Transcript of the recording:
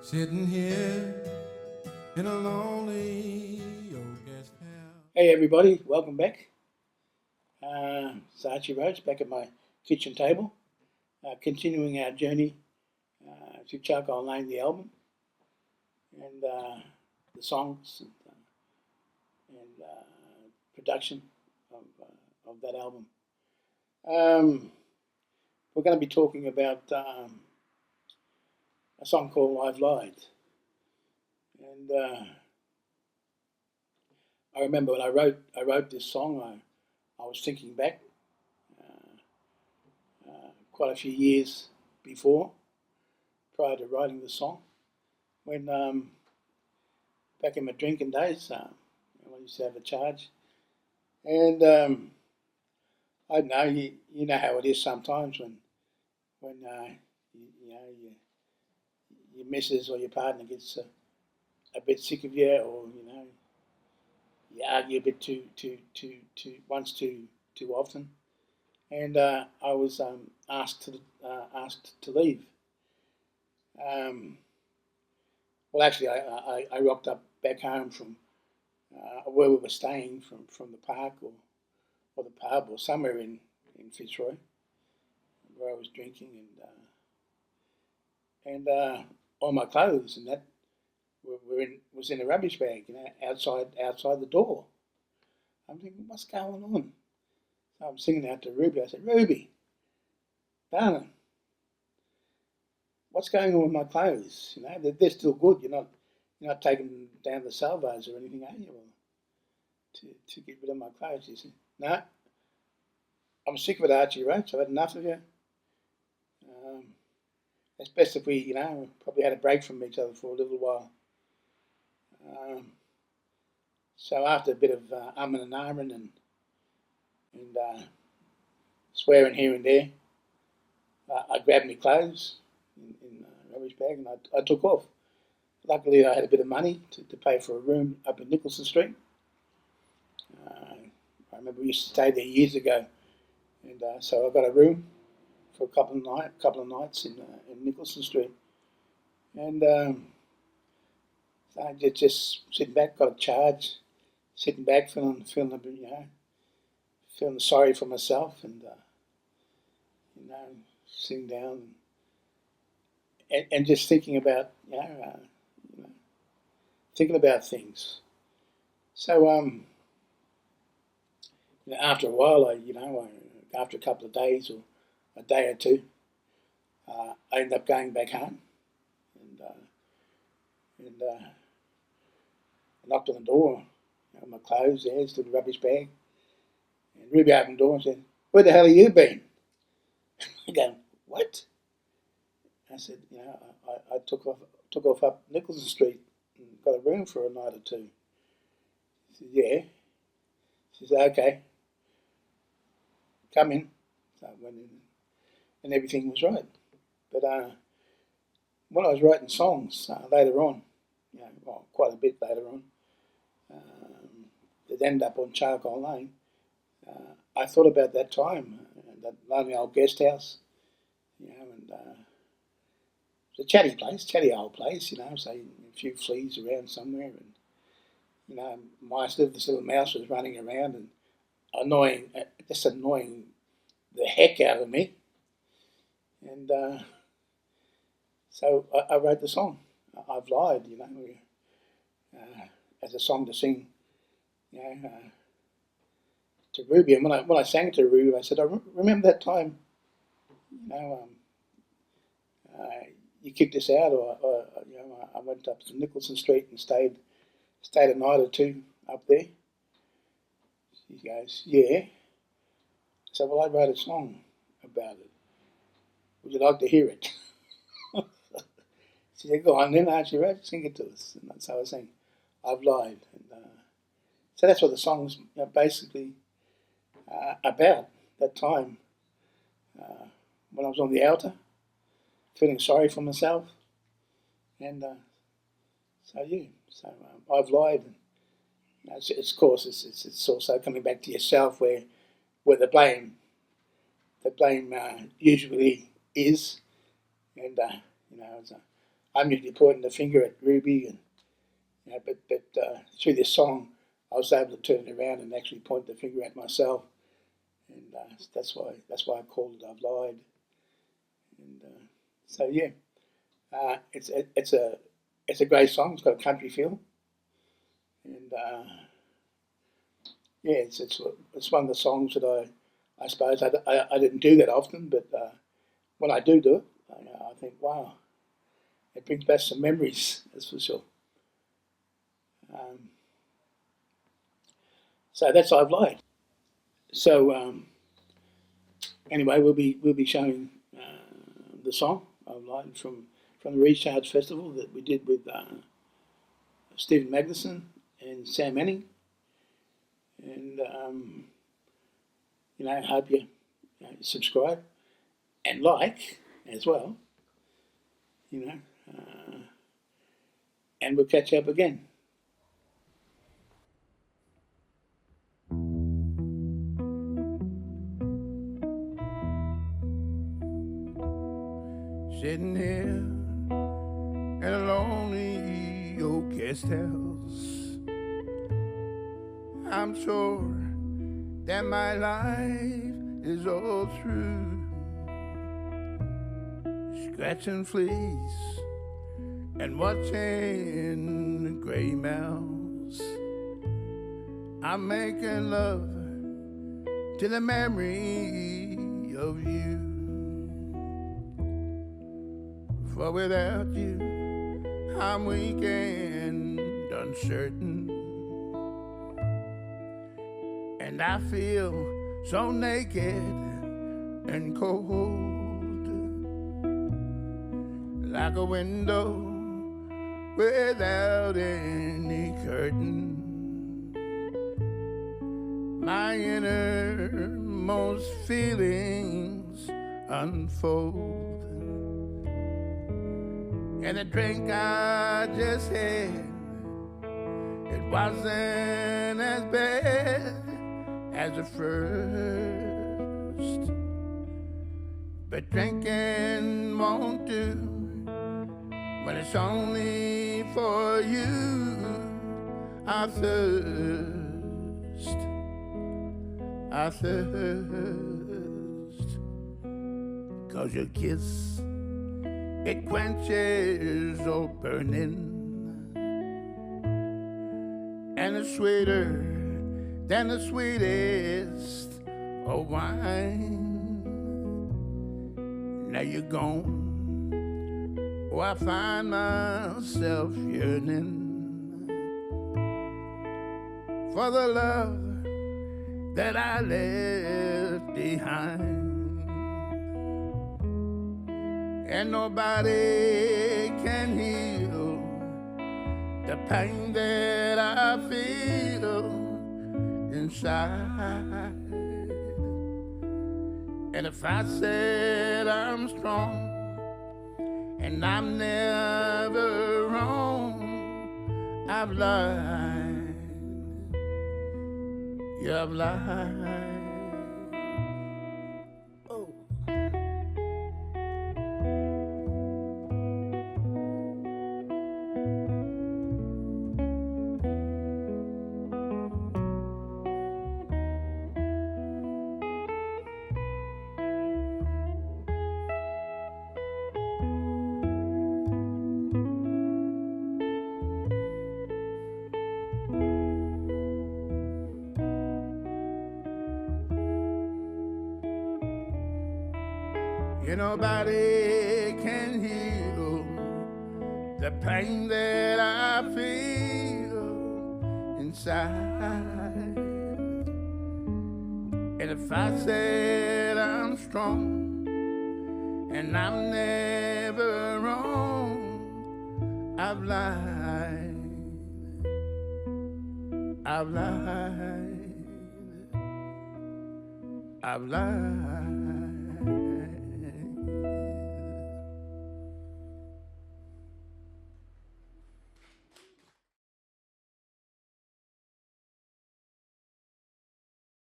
Sitting here in a lonely old guest house. Hey everybody, welcome back. It's Archie Roach back at my kitchen table, continuing our journey to Charcoal Lane, the album, and the songs and production of that album. Um, we're going to be talking about a song called "I've Lied," and I remember when I wrote this song, I was thinking back quite a few years before, prior to writing the song, when back in my drinking days, I used to have a charge, and I don't know, you know how it is sometimes when your missus or your partner gets a bit sick of you, or you argue a bit too once too often, and I was asked to leave. Um, well, actually, I rocked up back home from where we were staying from the park or the pub or somewhere in Fitzroy where I was drinking, and all my clothes and that was in a rubbish bag, outside the door. I'm thinking, what's going on? So I'm singing out to Ruby. I said, Ruby, darling, what's going on with my clothes? They're still good. You're not taking them down the salvos or anything, are you? Well, to get rid of my clothes. She said, no, I'm sick of it, Archie Roach. I've had enough of you. Um, it's best if we, probably had a break from each other for a little while. Um, so after a bit of umming and ahhing and swearing here and there, I grabbed my clothes in a rubbish bag and I took off. Luckily, I had a bit of money to pay for a room up in Nicholson Street. I remember we used to stay there years ago, and so I got a room for a couple of nights in Nicholson Street, and so I just sitting back, got a charge, sitting back, feeling a bit, feeling sorry for myself, and sitting down and just thinking about thinking about things. So after a while, after a couple of days or a day or two, I ended up going back home and knocked on the door. My clothes there, still the rubbish bag. And Ruby opened the door and said, "Where the hell have you been?" I go, "What?" I said, I took off up Nicholson Street and got a room for a night or two. She said, "Yeah." She said, "Okay, come in." So I went in and everything was right. But when I was writing songs later on, quite a bit later on, that ended up on Charcoal Lane, I thought about that time, that lonely old guest house, and it's a chatty old place, so a few fleas around somewhere, and this little mouse was running around and annoying the heck out of me, and so I wrote the song. I've lied, as a song to sing, to Ruby. And when I sang it to Ruby, I said, I remember that time, you know, um, you kicked us out, or I went up to Nicholson Street and stayed a night or two up there. She goes, yeah. So, well, I wrote a song about it. Would you like to hear it? She said, go on then, Archie Roach, sing it to us. And that's how I sang, I've lied. And so that's what the song's basically about, that time when I was on the outer, feeling sorry for myself. And so I've lied. And, it's of course, it's also coming back to yourself where the blame usually is. And, I'm usually pointing the finger at Ruby, and but through this song, I was able to turn it around and actually point the finger at myself, and that's why I called it "I've Lied." And so yeah, it's a great song. It's got a country feel, and yeah, it's one of the songs that I suppose I didn't do that often, but when I do it, I think, wow, it brings back some memories. That's for sure. Um, so that's I've Lied. So anyway, we'll be showing the song I've Lied from the Recharge Festival that we did with Stephen Magnuson and Sam Manning, and I hope you subscribe and like as well. You know, uh, and we'll catch up again. Sitting here in a lonely old guest house, I'm sure that my life is all through. Scratching fleas and watching the gray mouse. I'm making love to the memory of you. For without you, I'm weak and uncertain, and I feel so naked and cold, like a window without any curtain. My innermost feelings unfold, and the drink I just had, it wasn't as bad as the first. But drinking won't do when it's only for you. I thirst, I thirst, 'cause your kiss, it quenches all burning, and it's sweeter than the sweetest of wine. Now you're gone, oh, I find myself yearning for the love that I left behind. And nobody can heal the pain that I feel inside. And if I said I'm strong and I'm never wrong, I've lied. Yeah, I've lied. Nobody can heal the pain that I feel inside. And if I said I'm strong and I'm never wrong, I've lied, I've lied, I've lied.